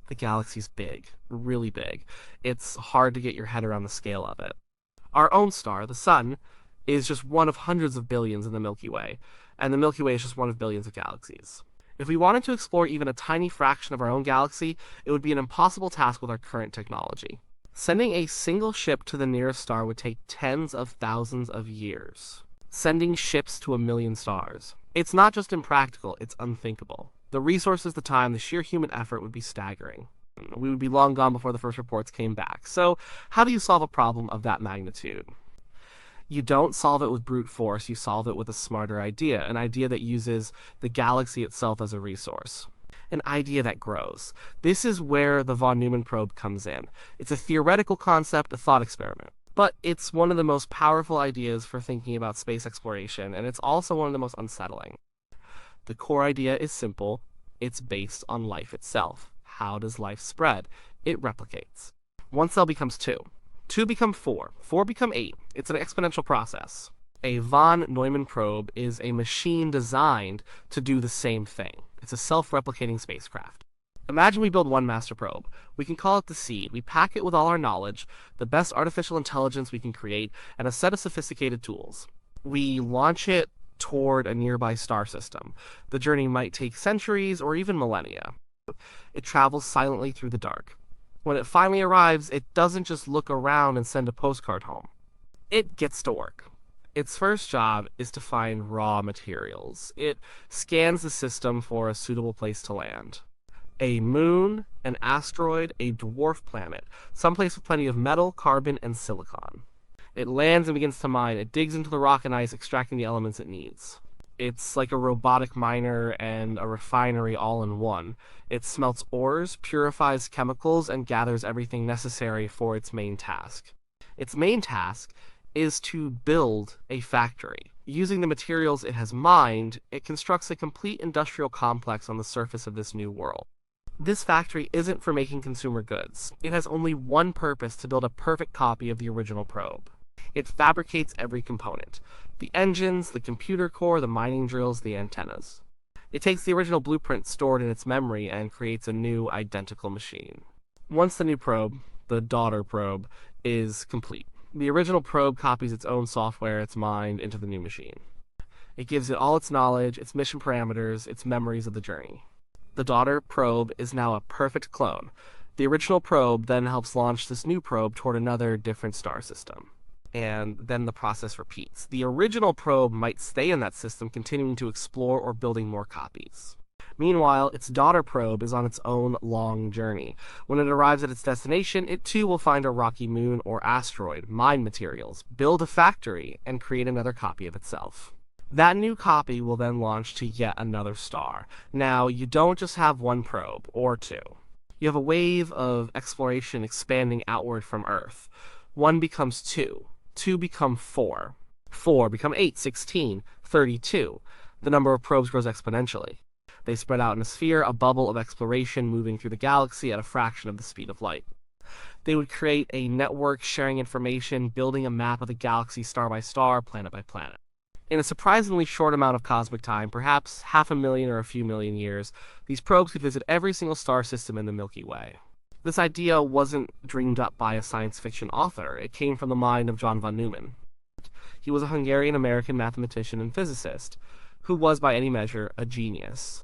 The galaxy's big, really big. It's hard to get your head around the scale of it. Our own star, the Sun, is just one of hundreds of billions in the Milky Way, and the Milky Way is just one of billions of galaxies. If we wanted to explore even a tiny fraction of our own galaxy, it would be an impossible task with our current technology. Sending a single ship to the nearest star would take tens of thousands of years. Sending ships to a million stars. It's not just impractical, it's unthinkable. The resources, the time, the sheer human effort would be staggering. We would be long gone before the first reports came back. So, how do you solve a problem of that magnitude? You don't solve it with brute force, you solve it with a smarter idea, an idea that uses the galaxy itself as a resource. An idea that grows. This is where the von Neumann probe comes in. It's a theoretical concept, a thought experiment. But it's one of the most powerful ideas for thinking about space exploration, and it's also one of the most unsettling. The core idea is simple. It's based on life itself. How does life spread? It replicates. One cell becomes two. Two become four. Four become eight. It's an exponential process. A von Neumann probe is a machine designed to do the same thing. It's a self-replicating spacecraft. Imagine we build one master probe. We can call it the seed. We pack it with all our knowledge, the best artificial intelligence we can create, and a set of sophisticated tools. We launch it toward a nearby star system. The journey might take centuries or even millennia. It travels silently through the dark. When it finally arrives, it doesn't just look around and send a postcard home. It gets to work. Its first job is to find raw materials. It scans the system for a suitable place to land. A moon, an asteroid, a dwarf planet, someplace with plenty of metal, carbon, and silicon. It lands and begins to mine. It digs into the rock and ice, extracting the elements it needs. It's like a robotic miner and a refinery all in one. It smelts ores, purifies chemicals, and gathers everything necessary for its main task. Its main task is to build a factory. Using the materials it has mined, it constructs a complete industrial complex on the surface of this new world. This factory isn't for making consumer goods. It has only one purpose: to build a perfect copy of the original probe. It fabricates every component: the engines, the computer core, the mining drills, the antennas. It takes the original blueprint stored in its memory and creates a new, identical machine. Once the new probe, the daughter probe, is complete, the original probe copies its own software it's mined into the new machine. It gives it all its knowledge, its mission parameters, its memories of the journey. The daughter probe is now a perfect clone. The original probe then helps launch this new probe toward another, different star system. And then the process repeats. The original probe might stay in that system, continuing to explore or building more copies. Meanwhile, its daughter probe is on its own long journey. When it arrives at its destination, it too will find a rocky moon or asteroid, mine materials, build a factory, and create another copy of itself. That new copy will then launch to yet another star. Now, you don't just have one probe, or two. You have a wave of exploration expanding outward from Earth. One becomes two. Two become four. Four become 8, 16, 32. The number of probes grows exponentially. They spread out in a sphere, a bubble of exploration moving through the galaxy at a fraction of the speed of light. They would create a network sharing information, building a map of the galaxy star by star, planet by planet. In a surprisingly short amount of cosmic time, perhaps 500,000 or a few million years, these probes could visit every single star system in the Milky Way. This idea wasn't dreamed up by a science fiction author. It came from the mind of John von Neumann. He was a Hungarian-American mathematician and physicist, who was, by any measure, a genius.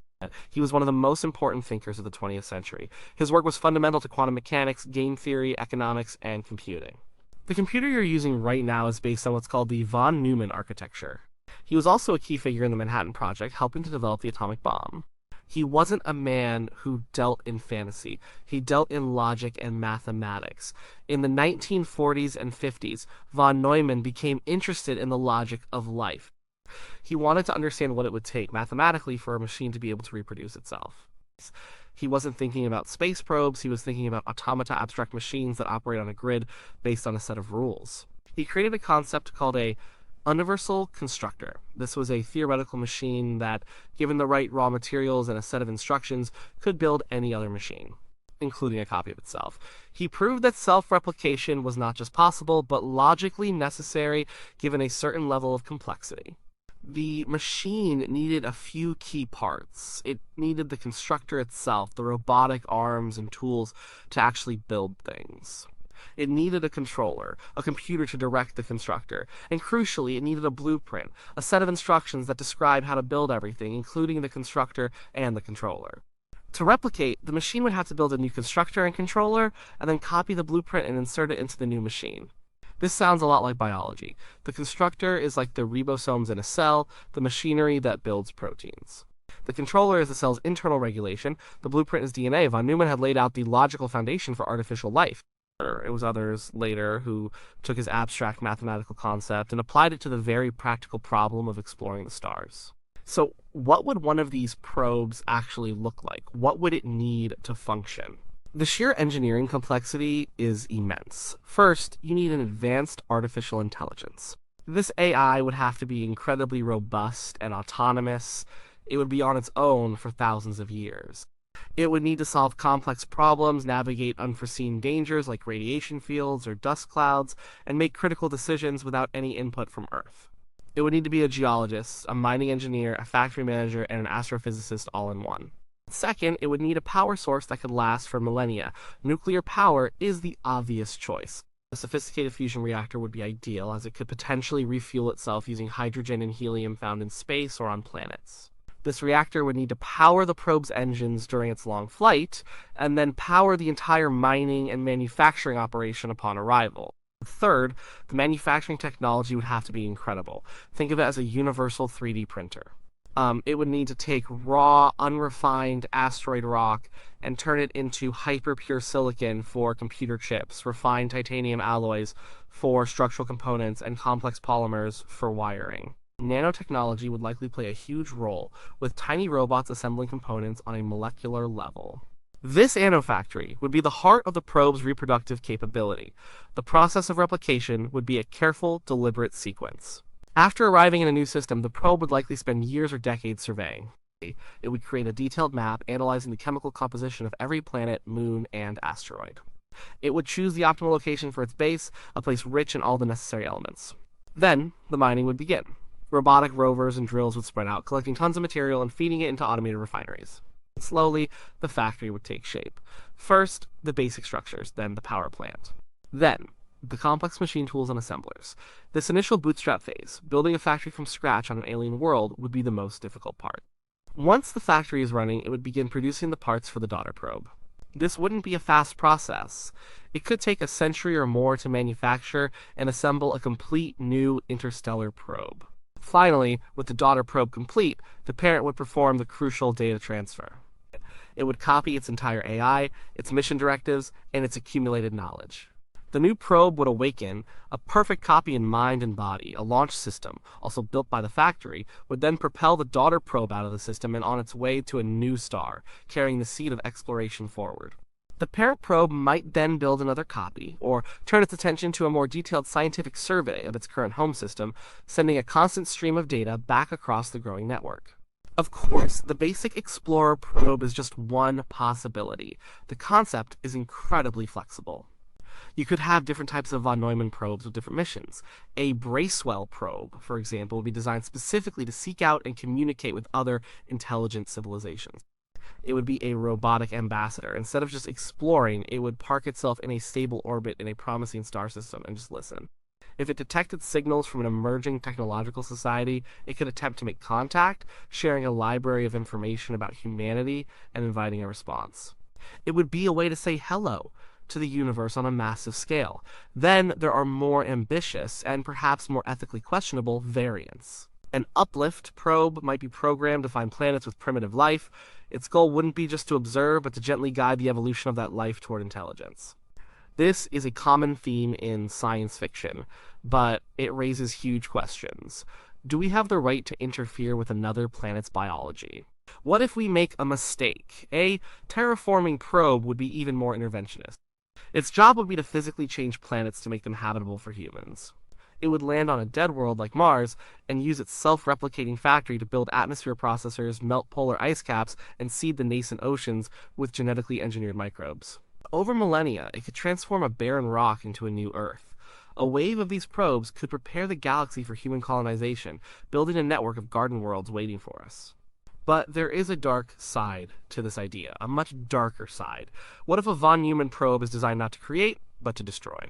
He was one of the most important thinkers of the 20th century. His work was fundamental to quantum mechanics, game theory, economics, and computing. The computer you're using right now is based on what's called the von Neumann architecture. He was also a key figure in the Manhattan Project, helping to develop the atomic bomb. He wasn't a man who dealt in fantasy. He dealt in logic and mathematics. In the 1940s and 50s, von Neumann became interested in the logic of life. He wanted to understand what it would take mathematically for a machine to be able to reproduce itself. He wasn't thinking about space probes, he was thinking about automata, abstract machines that operate on a grid based on a set of rules. He created a concept called a universal constructor. This was a theoretical machine that, given the right raw materials and a set of instructions, could build any other machine, including a copy of itself. He proved that self-replication was not just possible, but logically necessary given a certain level of complexity. The machine needed a few key parts. It needed the constructor itself, the robotic arms and tools to actually build things. It needed a controller, a computer to direct the constructor, and crucially, it needed a blueprint, a set of instructions that describe how to build everything, including the constructor and the controller. To replicate, the machine would have to build a new constructor and controller, and then copy the blueprint and insert it into the new machine. This sounds a lot like biology. The constructor is like the ribosomes in a cell, the machinery that builds proteins. The controller is the cell's internal regulation. The blueprint is DNA. Von Neumann had laid out the logical foundation for artificial life. It was others later who took his abstract mathematical concept and applied it to the very practical problem of exploring the stars. So, what would one of these probes actually look like? What would it need to function? The sheer engineering complexity is immense. First, you need an advanced artificial intelligence. This AI would have to be incredibly robust and autonomous. It would be on its own for thousands of years. It would need to solve complex problems, navigate unforeseen dangers like radiation fields or dust clouds, and make critical decisions without any input from Earth. It would need to be a geologist, a mining engineer, a factory manager, and an astrophysicist all in one. Second, it would need a power source that could last for millennia. Nuclear power is the obvious choice. A sophisticated fusion reactor would be ideal, as it could potentially refuel itself using hydrogen and helium found in space or on planets. This reactor would need to power the probe's engines during its long flight, and then power the entire mining and manufacturing operation upon arrival. Third, the manufacturing technology would have to be incredible. Think of it as a universal 3D printer. It would need to take raw, unrefined asteroid rock and turn it into hyper-pure silicon for computer chips, refined titanium alloys for structural components, and complex polymers for wiring. Nanotechnology would likely play a huge role, with tiny robots assembling components on a molecular level. This nanofactory would be the heart of the probe's reproductive capability. The process of replication would be a careful, deliberate sequence. After arriving in a new system, the probe would likely spend years or decades surveying. It would create a detailed map analyzing the chemical composition of every planet, moon, and asteroid. It would choose the optimal location for its base, a place rich in all the necessary elements. Then, the mining would begin. Robotic rovers and drills would spread out, collecting tons of material and feeding it into automated refineries. Slowly, the factory would take shape. First, the basic structures, then the power plant. Then, the complex machine tools and assemblers. This initial bootstrap phase, building a factory from scratch on an alien world, would be the most difficult part. Once the factory is running, it would begin producing the parts for the daughter probe. This wouldn't be a fast process. It could take a century or more to manufacture and assemble a complete new interstellar probe. Finally, with the daughter probe complete, the parent would perform the crucial data transfer. It would copy its entire AI, its mission directives, and its accumulated knowledge. The new probe would awaken, a perfect copy in mind and body. A launch system, also built by the factory, would then propel the daughter probe out of the system and on its way to a new star, carrying the seed of exploration forward. The parent probe might then build another copy, or turn its attention to a more detailed scientific survey of its current home system, sending a constant stream of data back across the growing network. Of course, the basic Explorer probe is just one possibility. The concept is incredibly flexible. You could have different types of von Neumann probes with different missions. A Bracewell probe, for example, would be designed specifically to seek out and communicate with other intelligent civilizations. It would be a robotic ambassador. Instead of just exploring, it would park itself in a stable orbit in a promising star system and just listen. If it detected signals from an emerging technological society, it could attempt to make contact, sharing a library of information about humanity and inviting a response. It would be a way to say hello to the universe on a massive scale. Then there are more ambitious and perhaps more ethically questionable variants. An uplift probe might be programmed to find planets with primitive life. Its goal wouldn't be just to observe, but to gently guide the evolution of that life toward intelligence. This is a common theme in science fiction, but it raises huge questions. Do we have the right to interfere with another planet's biology? What if we make a mistake? A terraforming probe would be even more interventionist. Its job would be to physically change planets to make them habitable for humans. It would land on a dead world like Mars and use its self-replicating factory to build atmosphere processors, melt polar ice caps, and seed the nascent oceans with genetically engineered microbes. Over millennia, it could transform a barren rock into a new Earth. A wave of these probes could prepare the galaxy for human colonization, building a network of garden worlds waiting for us. But there is a dark side to this idea, a much darker side. What if a von Neumann probe is designed not to create, but to destroy?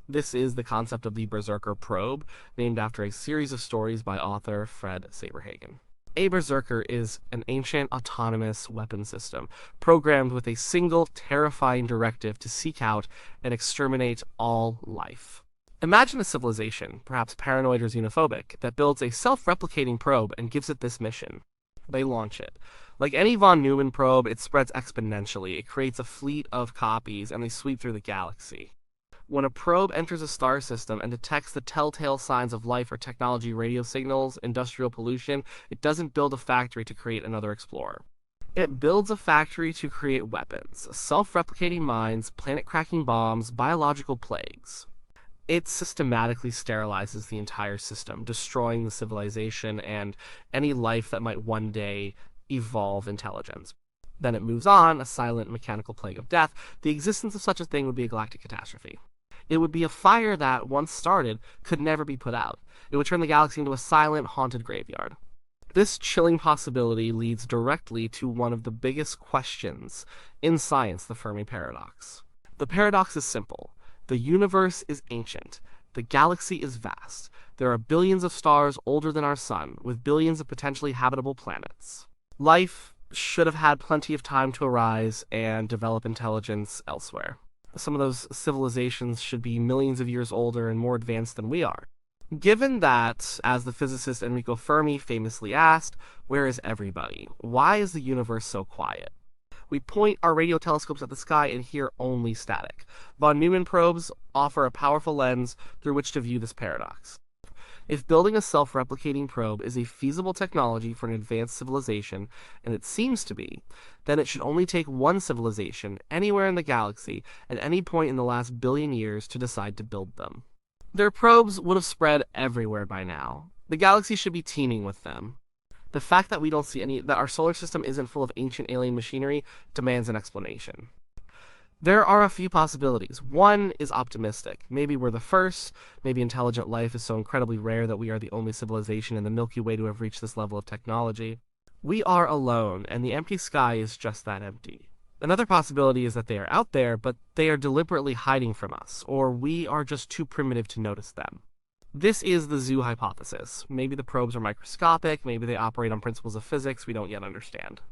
This is the concept of the Berserker probe, named after a series of stories by author Fred Saberhagen. A Berserker is an ancient autonomous weapon system, programmed with a single terrifying directive to seek out and exterminate all life. Imagine a civilization, perhaps paranoid or xenophobic, that builds a self-replicating probe and gives it this mission. They launch it. Like any von Neumann probe, it spreads exponentially. It creates a fleet of copies, and they sweep through the galaxy. When a probe enters a star system and detects the telltale signs of life or technology, radio signals, industrial pollution, it doesn't build a factory to create another explorer. It builds a factory to create weapons, self-replicating mines, planet-cracking bombs, biological plagues. It systematically sterilizes the entire system, destroying the civilization and any life that might one day evolve intelligence. Then it moves on, a silent mechanical plague of death. The existence of such a thing would be a galactic catastrophe. It would be a fire that, once started, could never be put out. It would turn the galaxy into a silent, haunted graveyard. This chilling possibility leads directly to one of the biggest questions in science, the Fermi paradox. The paradox is simple. The universe is ancient. The galaxy is vast. There are billions of stars older than our sun, with billions of potentially habitable planets. Life should have had plenty of time to arise and develop intelligence elsewhere. Some of those civilizations should be millions of years older and more advanced than we are. Given that, as the physicist Enrico Fermi famously asked, where is everybody? Why is the universe so quiet? We point our radio telescopes at the sky and hear only static. Von Neumann probes offer a powerful lens through which to view this paradox. If building a self-replicating probe is a feasible technology for an advanced civilization, and it seems to be, then it should only take one civilization, anywhere in the galaxy, at any point in the last billion years to decide to build them. Their probes would have spread everywhere by now. The galaxy should be teeming with them. The fact that we don't see any, that our solar system isn't full of ancient alien machinery, demands an explanation. There are a few possibilities. One is optimistic. Maybe we're the first. Maybe intelligent life is so incredibly rare that we are the only civilization in the Milky Way to have reached this level of technology. We are alone, and the empty sky is just that empty. Another possibility is that they are out there, but they are deliberately hiding from us, or we are just too primitive to notice them. This is the zoo hypothesis. Maybe the probes are microscopic, maybe they operate on principles of physics we don't yet understand.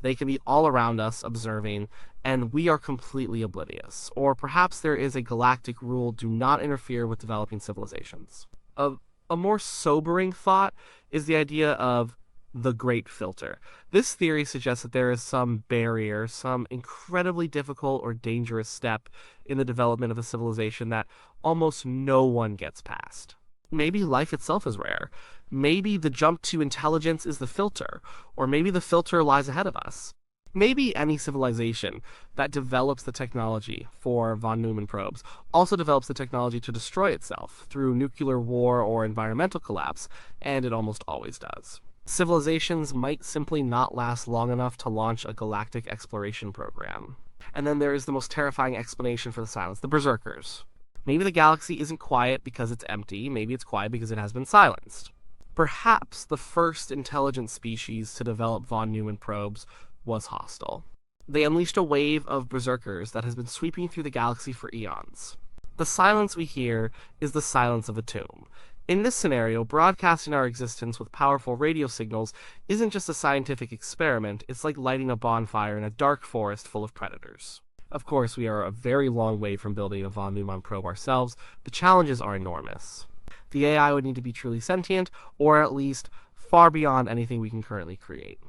They can be all around us, observing, and we are completely oblivious. Or perhaps there is a galactic rule: do not interfere with developing civilizations. A more sobering thought is the idea of the Great Filter. This theory suggests that there is some barrier, some incredibly difficult or dangerous step in the development of a civilization that almost no one gets past. Maybe life itself is rare. Maybe the jump to intelligence is the filter, or maybe the filter lies ahead of us. Maybe any civilization that develops the technology for von Neumann probes also develops the technology to destroy itself through nuclear war or environmental collapse, and it almost always does. Civilizations might simply not last long enough to launch a galactic exploration program. And then there is the most terrifying explanation for the silence, the Berserkers. Maybe the galaxy isn't quiet because it's empty, maybe it's quiet because it has been silenced. Perhaps the first intelligent species to develop von Neumann probes was hostile. They unleashed a wave of berserkers that has been sweeping through the galaxy for eons. The silence we hear is the silence of a tomb. In this scenario, broadcasting our existence with powerful radio signals isn't just a scientific experiment, it's like lighting a bonfire in a dark forest full of predators. Of course, we are a very long way from building a von Neumann probe ourselves. The challenges are enormous. The AI would need to be truly sentient, or at least far beyond anything we can currently create.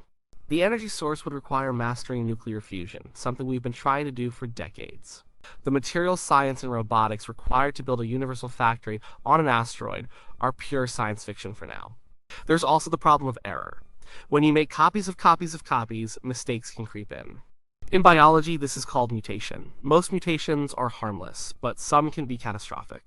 The energy source would require mastering nuclear fusion, something we've been trying to do for decades. The materials science and robotics required to build a universal factory on an asteroid are pure science fiction for now. There's also the problem of error. When you make copies of copies of copies, mistakes can creep in. In biology, this is called mutation. Most mutations are harmless, but some can be catastrophic.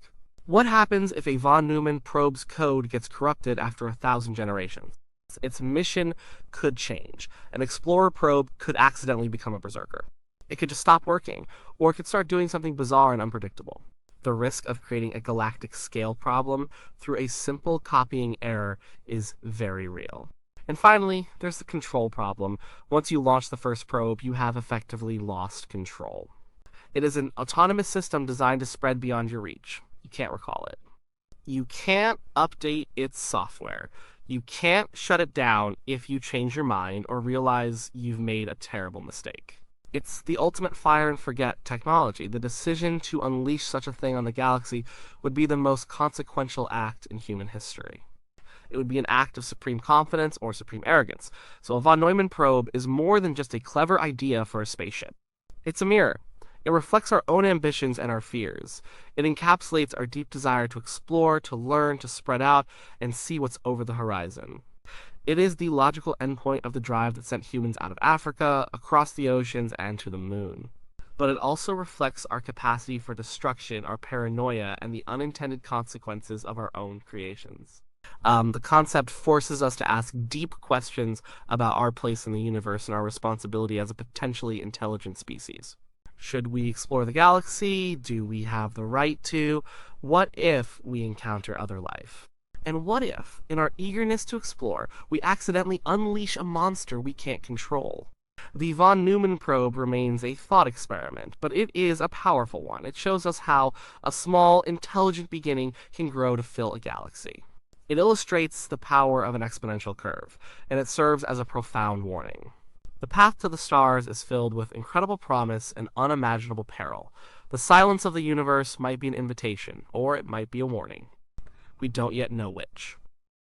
What happens if a von Neumann probe's code gets corrupted after 1,000 generations? Its mission could change. An explorer probe could accidentally become a berserker. It could just stop working, or it could start doing something bizarre and unpredictable. The risk of creating a galactic scale problem through a simple copying error is very real. And finally, there's the control problem. Once you launch the first probe, you have effectively lost control. It is an autonomous system designed to spread beyond your reach. You can't recall it. You can't update its software. You can't shut it down if you change your mind or realize you've made a terrible mistake. It's the ultimate fire and forget technology. The decision to unleash such a thing on the galaxy would be the most consequential act in human history. It would be an act of supreme confidence or supreme arrogance. So a von Neumann probe is more than just a clever idea for a spaceship. It's a mirror. It reflects our own ambitions and our fears. It encapsulates our deep desire to explore, to learn, to spread out, and see what's over the horizon. It is the logical endpoint of the drive that sent humans out of Africa, across the oceans, and to the moon. But it also reflects our capacity for destruction, our paranoia, and the unintended consequences of our own creations. The concept forces us to ask deep questions about our place in the universe and our responsibility as a potentially intelligent species. Should we explore the galaxy? Do we have the right to? What if we encounter other life? And what if, in our eagerness to explore, we accidentally unleash a monster we can't control? The von Neumann probe remains a thought experiment, but it is a powerful one. It shows us how a small, intelligent beginning can grow to fill a galaxy. It illustrates the power of an exponential curve, and it serves as a profound warning. The path to the stars is filled with incredible promise and unimaginable peril. The silence of the universe might be an invitation, or it might be a warning. We don't yet know which.